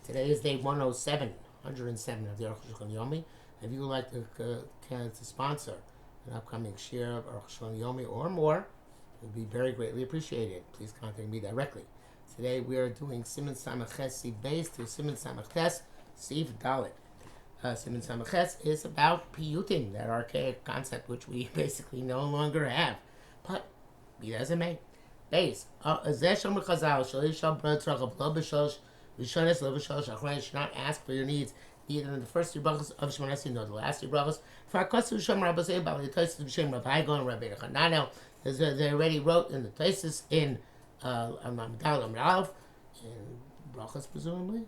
Today is day 107 of the Arukh HaShulchan OC. If you would like to sponsor an upcoming share of Arukh HaShulchan OC or more, it would be very greatly appreciated. Please contact me directly. Today we are doing Siman Samach Ches Sif Beis to Siman Samach Tes Sif Dalet. Siman Samach Ches is about piyutim, that archaic concept which we basically no longer have. But be that as it may. Beis. Zeh Shomer Chazal Shali Shal Brad Tzrachav Lo B'Shalosh Rishones Lo B'Shalosh Achrayim. Should not ask for your needs either in the first three brachos of Shemona Esrei nor the last three brachos. For Akosu Shem Rabbosei Bal Yitosis B'Shem Rav Haigon Rabbi Chananel. They already wrote in the places in Amdal Amrav in brachos presumably.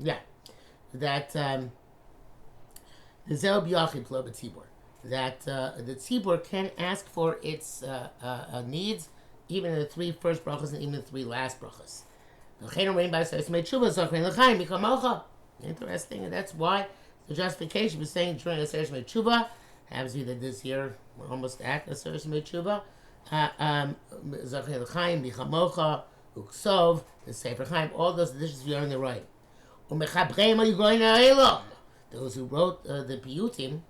Yeah, that the Zel B'Yachid Lo B'Tzibur, that the Tzibur can ask for its needs even in the three first brachos and even the three last brachos. Interesting, and that's why the justification was saying during a Seres Tshuva happens to be that this year we're almost at a Seres Tshuva. Zachrei L'chaim, Bichamocha, Uksov, the Sefer Chaim, all those additions we are in the right. Those who wrote the piyutim,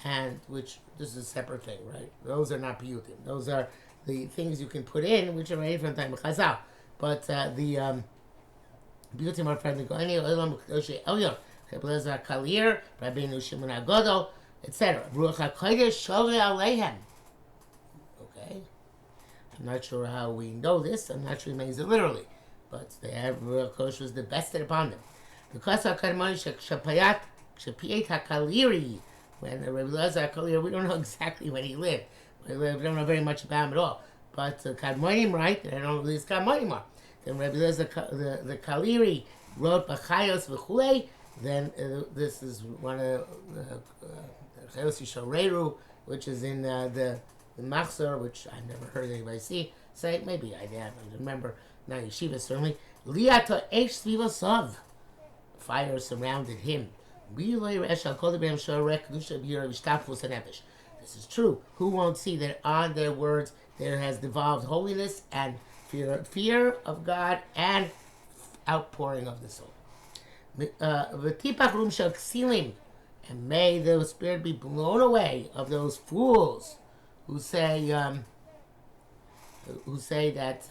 and which this is a separate thing, right? Those are not piyutim. Those are the things you can put in, which are already from the time of Chazal. But the piyutim are from the Goyni Olam Kedoshei Elyon, Chebelezer Kalir, Rabbeinu Shimon Agodo, etc. Ruach HaKodesh Shorei Aleihem. Okay. I'm not sure how we know this. I'm not sure it means it literally, but the Ruach HaKodesh was the bested upon them. Because HaKadmon Shapayat HaKaliri, when Rabbi Elazar HaKaliri, we don't know exactly when he lived. We don't know very much about him at all. But Kadmonim, right? I don't know who these Kadmonim are. Then Rabbi Elazar the Kaliri wrote B'chayos V'chulei. Then this is one of Chayos Yishoreru, which is in the Machzor, which I've never heard anybody say. Maybe I have. I remember. Not Yeshiva, certainly. Liato Eish Svivasav. Fire surrounded him. This is true. Who won't see that on their words there has devolved holiness and fear of God and outpouring of the soul. And may the spirit be blown away of those fools who say that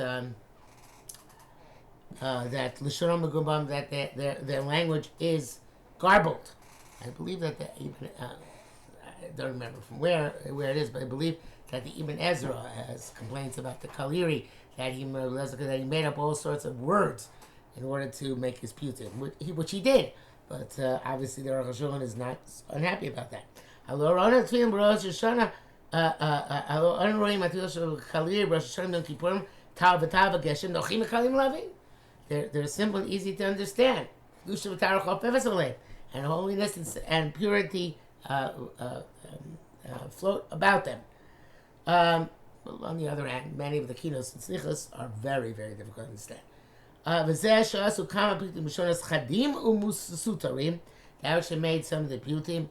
that Lishonom Megubam, that their language is garbled. I believe that even I don't remember from where it is, but I believe that the Ibn Ezra has complaints about the Kaliri, that he made up all sorts of words in order to make his piyutim, which he did. But obviously the Arukh HaShulchan is not unhappy about that. They're simple and easy to understand. And holiness and purity float about them. On the other hand, many of the kinos and slichas are very, very difficult to understand. They actually made some of the piyutim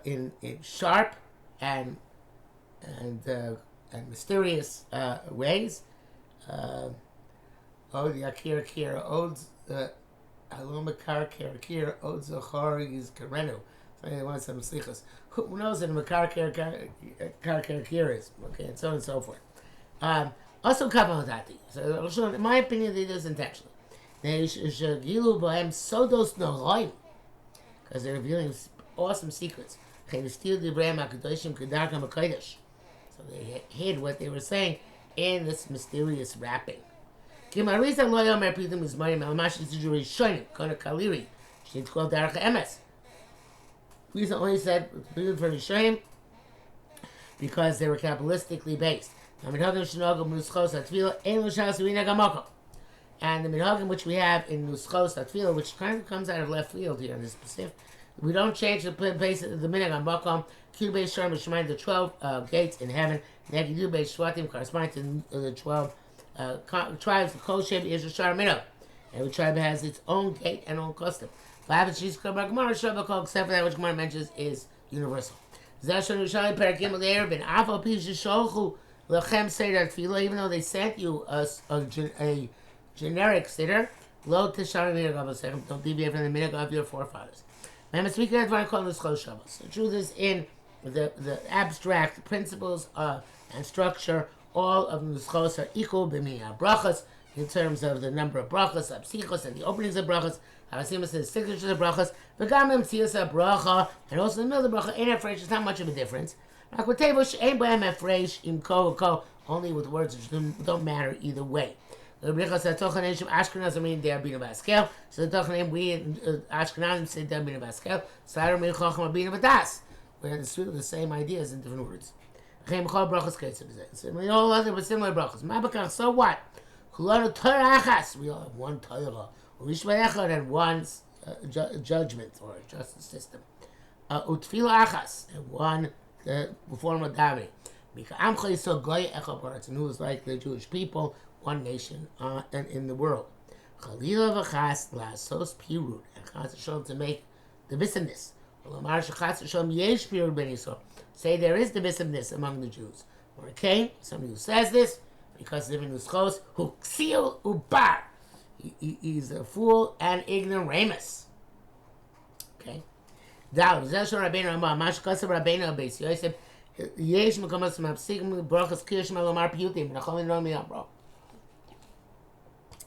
in sharp and mysterious ways. Od Yakir Kir Od Alumakar Kir Od Zohar is Karenu. So they want some slichas. Who knows what a Makar Kir is? Okay, and so on and so forth. Also Kavanodati. So in my opinion, they do this intentionally. They Shagilu Bohem Sodos Nohoim, because they're revealing awesome secrets. So they hid what they were saying in this mysterious wrapping. The reason only said for Rishonim because they were Kabbalistically based. And the minhagim which we have in Nuschos Atfilah, which kind of comes out of left field here in this specific, we don't change the base of the minhag on Makom. Kibbe Sharm Shemaim, the 12 gates in heaven. Negidu Beis Shvatim corresponding to the 12 tribes of Kol Shem Yisrael Shar Minhag. Every tribe has its own gate and own custom. Except for that which Gemara mentions is universal. Zashon Rishayim Parakim Le'ervin. Afal Pish Sholchu Lechem Seder Tefillah. Even though they sent you a generic Seder, Lo Tisharim Minhag Avosechem. Don't deviate from the minhag of your forefathers. Remember, speaking of what I call the Schos Shabbos. The truth is in the abstract principles and structure. All of the Schos are equal b'miyah brachas in terms of the number of brachas, absichos, and the openings of brachas. Havasimus is signatures of brachas. V'gam emtzias bracha, and also in the middle of the bracha. Ein afresh is not much of a difference. Rakvatevush ein b'hem afresh im ko, only with words which don't matter either way. The brachas atochan eshim Ashkenaz mean they are bina baskel. So the tochan we Ashkenazim say they are bina baskel. Sadar mein chacham bina badas. Where it's really the same ideas in different words. So all other but similar brachas. So what? We all have one Torah. And one judgment or justice system. And one form of davening. And who is like the Jewish people, one nation and in the world. And to make divisiveness. Say there is divisiveness among the Jews. Or Cain, somebody who says this, because living in Schos, who ksil ubar. He's a fool and ignoramus. Okay? Dal, Zeshon Rabbeinu Amar, Mash Kasav Rabbeinu Abbas Yosef, Yesh Mekomas Mapsigim, Brachas Kirsh Malomar Piyutim, Nachol Nomi Amro.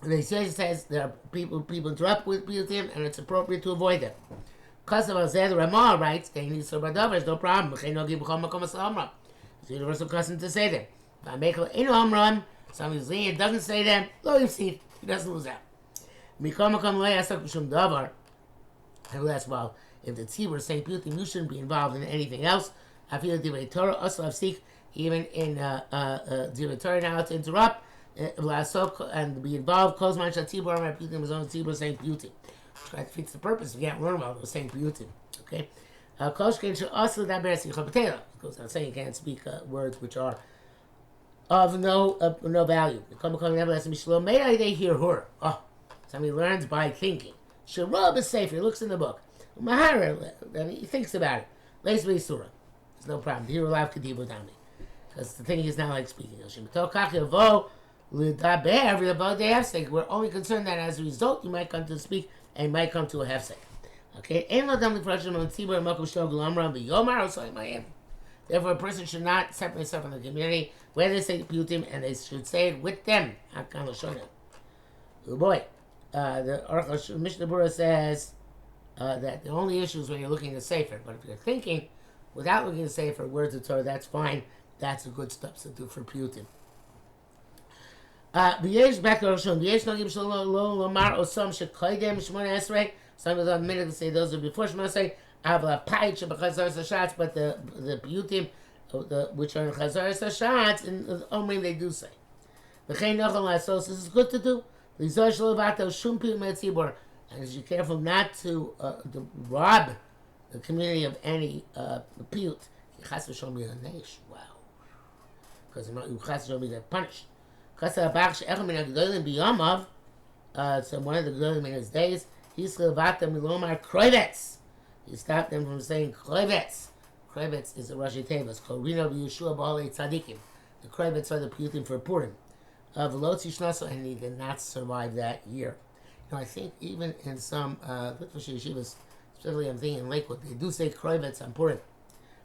The Yosef says there are people interrupt with Piyutim, and it's appropriate to avoid them. Kasav Azed Ramah writes, there's no problem. So it's universal custom to say them. If I make an Amram, somebody's lenient doesn't say them, lo yifsid. He doesn't lose out. I will ask, well, if the tzibur is saying Piyutim, you shouldn't be involved in anything else. I feel Divrei Torah, also Avsik, even in Divrei Torah now to interrupt, and be involved, close my tzibur, my Piyutim, his own tzibur saying Piyutim. Which kind of defeats the purpose. We can't learn about it, saying Piyutim. Okay? Koshkin should also that bear Sicha B'Teila. Because I'm saying you can't speak words which are of no value. May they hear her. Oh, somebody learns by thinking. Sharab is safe. He looks in the book. And he thinks about it. Lays with surah. There's no problem. Here alive kadibu dami. Because the thing is not like speaking. We're only concerned that as a result you might come to speak and might come to a hefsek. Okay? Therefore, a person should not separate himself from the community where they say Piyutim, and they should say it with them. Oh boy, the Arukh HaShulchan Mishnah Berurah says that the only issue is when you're looking at Sefer. But if you're thinking without looking at Sefer, words of Torah, that's fine. That's a good substitute for Piyutim. Back to Arukh HaShulchan. Some of them minute to say those are before Shema say. But the Piyutim, which are in Chazar Sashatz, in Omrim they do say. This is good to do. And you're careful not to rob the community of any piyut. Wow. Because you get punished. So one of the Gedolim in his days, he stopped them from saying Krovetz. Krovetz is a Rashi Tevas. Korino Yeshua B'alei Tzadikim. The Krovetz are the Piyutim for Purim. Velotzi Shnaso, and he did not survive that year. You know, I think even in some Litvish yeshivas, specifically I'm thinking in Lakewood, they do say Krovetz on Purim.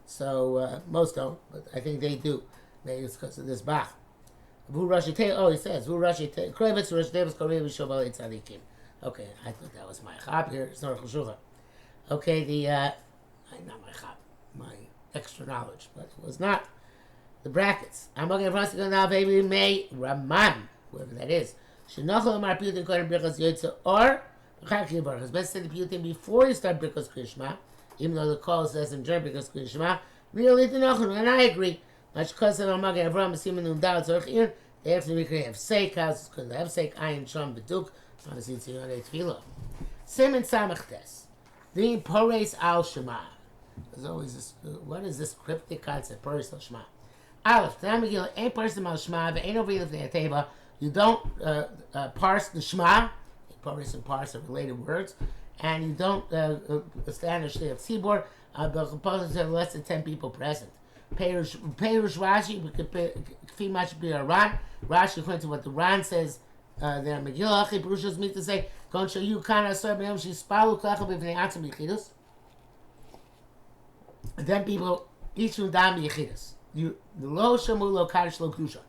So most don't, but I think they do. Maybe it's because of this Bach. Vu Rashi Tevas. Oh, he says Vu Rashi Tevas. Krovetz Rashi Tevas Korino Yeshua B'alei Tzadikim. Okay, I thought that was my chap here. It's not Arukh HaShulchan. Okay, not my chap, my extra knowledge, but it was not the brackets. I'm looking for us to go now, baby, may Raman, whoever that is. Shenochel Amar Piyutim Kodim Birchas Yotze, or B'chak Yibar. It's best to say the Piyutim before you start Birchas Krishma, even though the call says in German Birchas Krishma. Really, and I agree. Much because of Amag Avram, Siman Undal Tzorch they have to be have sake, houses because they have sake, Ayin Shom Beduk, honestly, it's Yonei Tefillah. Siman Samachtes. The Pores al Shema. There's always this. What is this cryptic concept? Pores al Shema. Aleph. Tamagil ain't parsing al Shema. But ain't over the teva. You don't parse the Shema. Pores and parse are related words. and you don't stand a Shliach Tzibor, less than 10 people present. Peirush Rashi, Kfi Mash Bi Ran. Rashi, according to what the Ran says, there Megillah Achi Perushas mean to say, Gon Shayu Kana Asar B'Yom Shispalu Klacha B'Vnei Atzim Yichidus. Then people each one down Yichidus. The Lo Shamu Lo Kaddish Lo Kedusha.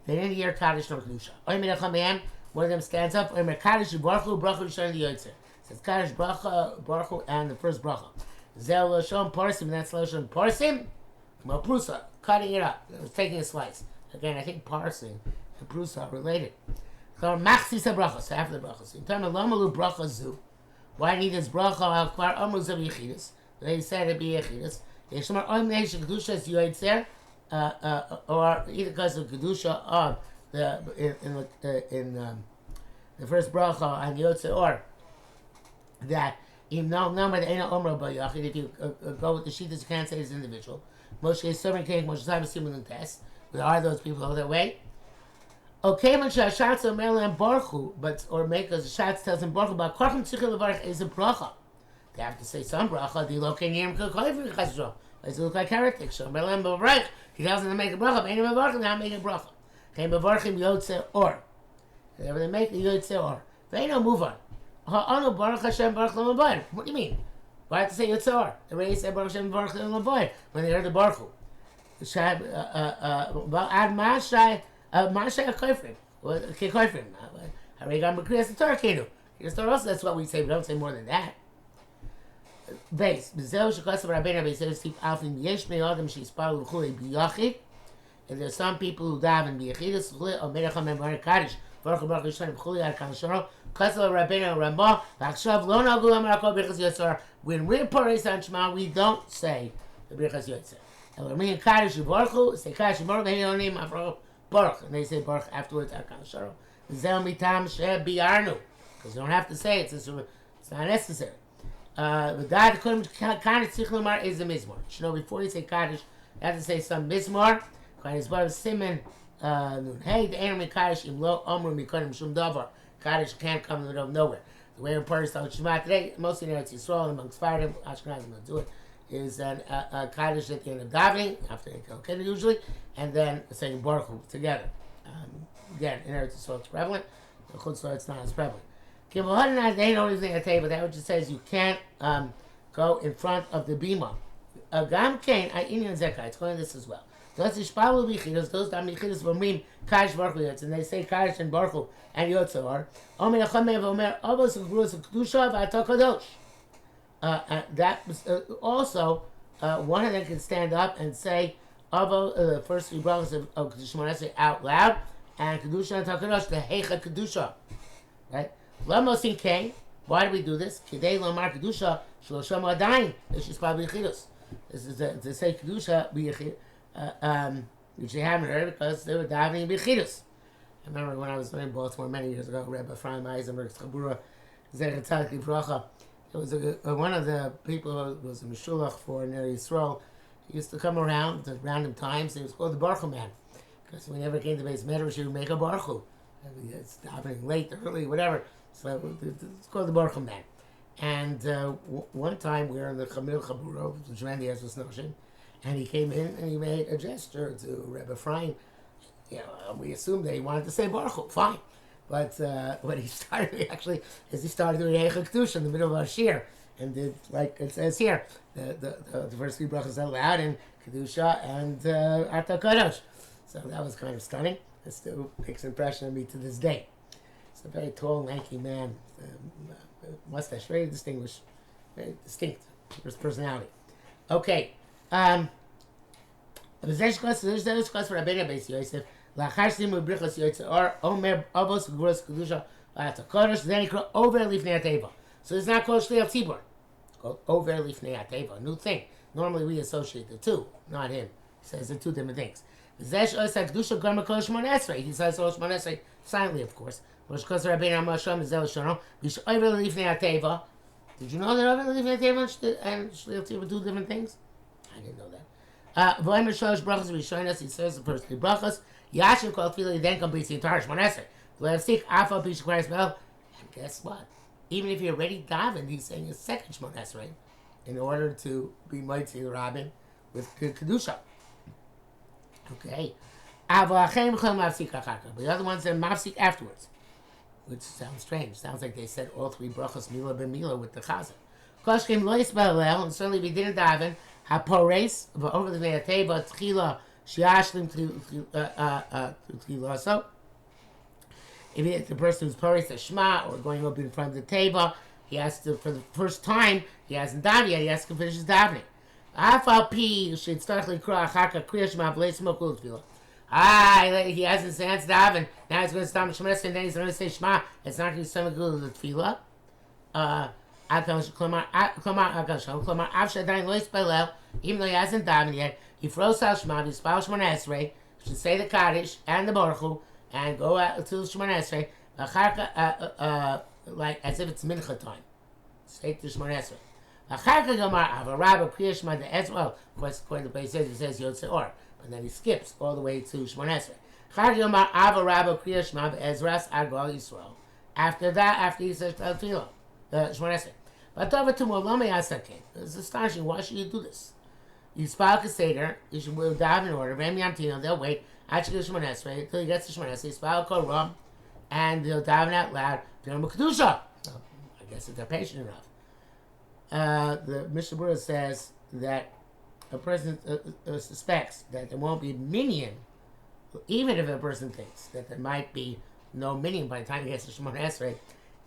They didn't hear Kaddish Lo Kedusha. Oimer Echam B'Yam, one of them stands up. Oimer Kaddish Baruch Baruch Rishon Yotzer. Says Kaddish Baruch and the first bracha. Zel Lo Shon Parsim, that's Lo Shon Parsim. Mo Prusa, cutting it up, taking a slice. Again, I think parsing and Prusa are related. So Machsis Brachos, after the brachos. In terms of Lomalu Brachos Zu, why need this bracha al Kvar Amru Zav Yechidus? They said it be Yechidus. Yeshmar Oim Neish Kedusha is Yoitzer, or either because of Kedusha of in the first bracha and Yotzer, or that if no number the Eina Omra Bayachid, if you go with the sheet, you can't say it's individual. Moshe is serving cake, Moshe Simon Simon test. There are those people who go that way. Okay, when Shashatz or Merlin Baruchu, but or make a Shashatz tells him Baruchu, but Korchim Tzichel Levarach is a bracha. They have to say some bracha. The local Yom Kokoyim Chazro. It's look like heretic. So Merlin Baruch, he tells them to make a bracha. But Einim Baruch, they make a bracha. Came Baruchim Yotze or. Whenever they make a Yotze or, they don't move on. Ha'anu Baruch Hashem Baruch Lamavayim. What do you mean? Why have to say Yotze or? They already said Baruch Hashem Baruch Lamavayim when they heard the Baruch. Ad Mashai. Mashai Koifrim. Koifrim. Harigam B'Kriyas the Torah Kenu. The Torah also, that's what we say, we don't say more than that. Base. B'Zeu Shekosav Rabbeinu B'Zeu Steve Alfin Yesh Me Adam Sheisparu L'Chulei B'Yachid. And there's some people who dive in B'Yachidus L'Chulei O Merecham and Baruch Kaddish Baruch Baruch Yishon B'Chulei Ad Kanashoro Kosav Rabbeinu Ramah V'Achshav Lo Nagu L'Amarako B'Chas Yotzar. When we're Parei San Shema, we don't say the B'Chas Yotzar. And when we Kaddish Baruch say Kaddish Baruch, they don't name Afro Baruch, and they say Baruch afterwards. Akasharo. Zel mitam she biarnu, because you don't have to say it. It's not necessary. The God Kaddish Tzichlomar is a mizmor. You know, before you say Kaddish, you have to say some mizmor. Kaddish Baruch Simen Nun. Hey, the enemy Kaddish im lo omru mikonim shum davar. Kaddish can't come in the middle of nowhere. The way we're parting out Shema today, mostly in Eretz Yisrael amongst Sephardim, Ashkenazim don't do it. Is a Kaddish at the end of davening, after Kedusha usually, and then saying Baruch Hu together. Again, in Eretz Yisrael it's prevalent, in Chutz La'aretz it's not as prevalent. They don't even think a table. That just says you can't go in front of the bima. Gam Kain, Inyan Zekai, it's going this as well. Those Ishpalu Bichidas, those Damichidas Vomrim, Kaddish Baruch Hu Yotz, and they say Kaddish and Baruch Hu and Yotzor. Omer Achamev Omer, Avos Gurus Kedusha V'Ata Kadosh. That was also one of them can stand up and say the first three brachos of Kedusha Monesei out loud, and Kedusha and Takadosh the Heicha Kedusha, right? Lamosin Kain. Why do we do this? Kidei Lomar Kedusha Shlosham Adayin. This is probably Chidus. This is to say Kedusha which they haven't heard because they were davening B'Chidus. I remember when I was in Baltimore many years ago, Rebbe Ephraim Eisenberg's Chabura Zechat Tzaddik Bracha. It was one of the people who was a Meshulach for Ner Yisrael. He used to come around at random times. He was called the Baruch Hu man. Because when he ever came to Beis Medrash, he would make a Baruch Hu. It's happening late, early, whatever. So it's called the Baruch Hu man. And one time we were in the Chamil Chabura, which Randy has this notion, and he came in and he made a gesture to Rebbe Ephraim. You know, we assumed that he wanted to say Baruch Hu. Fine. But what he started actually is he started doing Heicha Kedusha in the middle of our shir, and did like it says here, the first three brachas out loud in Kedusha and Ata Kadosh. So that was kind of stunning. It still makes an impression on me to this day. It's a very tall, lanky man, mustache, very distinguished, very distinct personality. Okay. Lachar Simu Brichas Yotzor Omer Avos Gurus Kedusha V'Ata Kodesh. Then he called over Lifnei Ateva. So it's not called Shliach Tzibor. It's called over Lifnei Ateva. New thing. Normally we associate the two, not him. He says they're two different things. Zesh Osa Kedusha Garma Kodesh Mon Esrei. He says Kodesh Mon Esrei silently, of course. Rosh Kodesh Rabbeinu Amasham Zel Shono. Vish over Lifnei Ateva. Did you know that over Lifnei Ateva and Shliach Tzibor are two different things? I didn't know that. V'Omer Shlosh Brachas Rishonos. He says the first three brachas. Yashin called Tefillah, then completes the entire Shmoneh Esrei. Lev Sik Afa Bishkvar Spell, and guess what? even if you already davened, he's saying a second Shemona Esrei in order to be mighty the Rabbin with Kedusha. Okay. But the other ones are mafsik afterwards, which sounds strange. Sounds like they said all three brachas mila b'mila with the chazan. Koshkim lo yisbalel, and certainly we didn't daven. Hapores, but over the neateva tchila shiashlim tchila. So, if the person who's pores the shema or going up in front of the table, he has to, for the first time, he hasn't davened yet. He has to finish his davening. Afal pi should start likra achaka kriya shema v'leis mokul tefillah. He hasn't said daven. Now he's going to stop Shema and then he's going to say Shema. It's not going to be some good the tefillah. Even though he hasn't davened yet, he throws out Shema. He spells Shemona Esrei. He should say the Kaddish and the Baruch Hu and go out to Shemona Esrei. Like as if it's mincha time. Say to Shemona Esrei. Well, of course, according to the place he says Yotze Or. And then he skips all the way to Shemona Esrei. After that, after he says Shemona Esrei. But over to Molome Asake. It's astonishing. Why should you do this? You spell a Seder, you should dive in order. Rem Yamtino, they'll wait. Actually, Shemona Esrei until he gets to Shemona Esrei. Spell a Ram, and they'll dive out loud. Kedusha. I guess if they're patient enough. The Mishnah Berurah says that a person suspects that there won't be minyan, even if a person thinks that there might be no minyan by the time he gets to Shemona Esrei,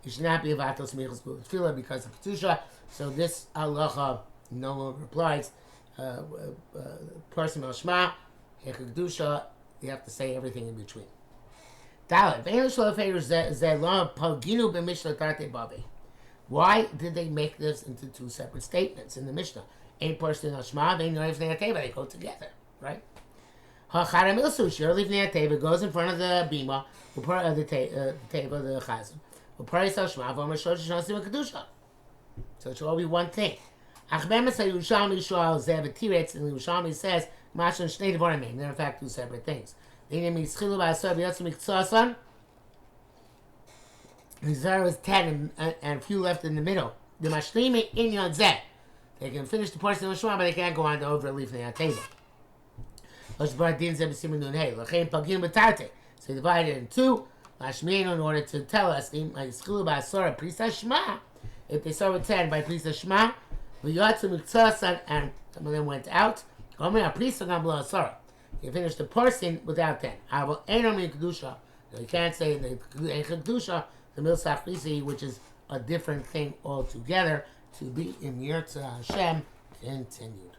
he should not be avatos smichos tefillah because of Kedusha. So this halacha no longer applies. Person al Shema, Kedusha, you have to say everything in between. Why did they make this into two separate statements in the Mishnah? A person al Shema, they go together, right? Goes in front of the bima, the table, the chazan. So it should all be one thing. And the Yerushalmi says, they're in fact two separate things. Zara was 10 and a few left in the middle. The Mashlimi in Yonzeh. They can finish the portion of the Shema, but they can't go on to overleaf the table. So they divided it in two. Mashmiin in order to tell us if they saw with 10 by Prisa Shema, and some of them went out. You finished the portion without 10. You can't say the Kedusha, the Milsach Risi, which is a different thing altogether, to be in Yirtzeh Hashem continued.